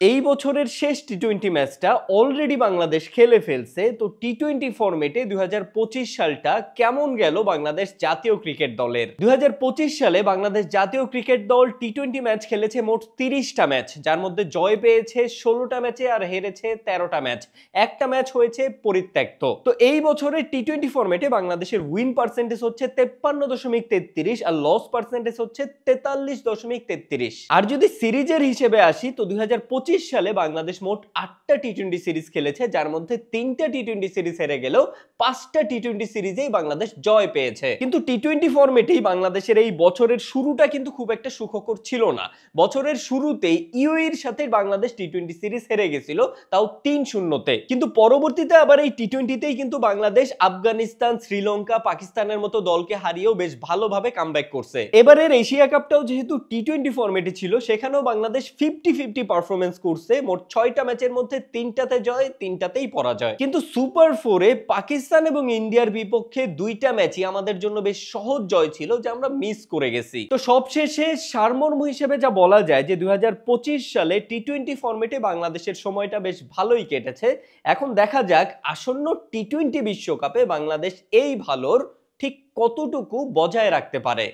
এই বছরের শেষ টি-টোয়েন্টি ম্যাচটা অলরেডি বাংলাদেশ খেলে ফেলছে। তো টি-টোয়েন্টি ফরম্যাটে ২০২৫ সালটা কেমন গেল বাংলাদেশ জাতীয় ক্রিকেট দলের? ২০২৫ সালে বাংলাদেশ জাতীয় ক্রিকেট দল টি-টোয়েন্টি ম্যাচ খেলেছে মোট ৩০টা ম্যাচ, যার মধ্যে জয় পেয়েছে ১৬টা ম্যাচে আর হেরেছে ১৩টা ম্যাচ। একটা ম্যাচ হয়েছে পরিত্যক্ত। তো এই বছরের টি-টোয়েন্টি ফরম্যাটে বাংলাদেশের উইন পার্সেন্টেজ হচ্ছে ৫৩.৩৩ আর লস পার্সেন্টেজ হচ্ছে ৪৩.৩৩। আর যদি সিরিজের হিসেবে আসি তো ২০২৫ সালে বাংলাদেশ মোট ৮টা টি-টোয়েন্টি সিরিজ খেলেছে, যার মধ্যে ৩টা টি-টোয়েন্টি সিরিজ হেরে গেলেও ৫টা টি-টোয়েন্টি সিরিজেই বাংলাদেশ জয় পেয়েছে। কিন্তু টি-টোয়েন্টি ফরম্যাটেই বাংলাদেশের এই বছরের শুরুটা কিন্তু খুব একটা সুখকর ছিল না। বছরের শুরুতেই ইউএইর সাথে বাংলাদেশ টি-টোয়েন্টি সিরিজ হেরে গেছিল, তাও ৩-০-তে। কিন্তু পরবর্তীতে আবার এই টি-টোয়েন্টিতেই কিন্তু বাংলাদেশ আফগানিস্তান, শ্রীলঙ্কা, পাকিস্তানের মতো দলকে হারিয়েও বেশ ভালোভাবে কামব্যাক করছে। এবারের এশিয়া কাপটাও যেহেতু টি-টোয়েন্টি ফরম্যাটে ছিল, সেখানেও বাংলাদেশ 50-50 পারফরমেন্স করছে। মোট 6টা ম্যাচের মধ্যে 3টাতে জয়, 3টাতেই পরাজয়। কিন্তু সুপার 4-এ পাকিস্তান এবং ইন্ডিয়ার বিপক্ষে 2টা ম্যাচই আমাদের জন্য বেশ সহজ জয় ছিল, যা আমরা মিস করে গেছি। তো সবশেষে সারমর্ম হিসেবে যা বলা যায় যে ২০২৫ সালে টি-টোয়েন্টি ফরম্যাটে বাংলাদেশের সময়টা বেশ ভালোই কেটেছে। এখন দেখা যাক আসন্ন টি-টোয়েন্টি বিশ্বকাপে বাংলাদেশ এই ভালোর ঠিক কতটুকু বজায় রাখতে পারে।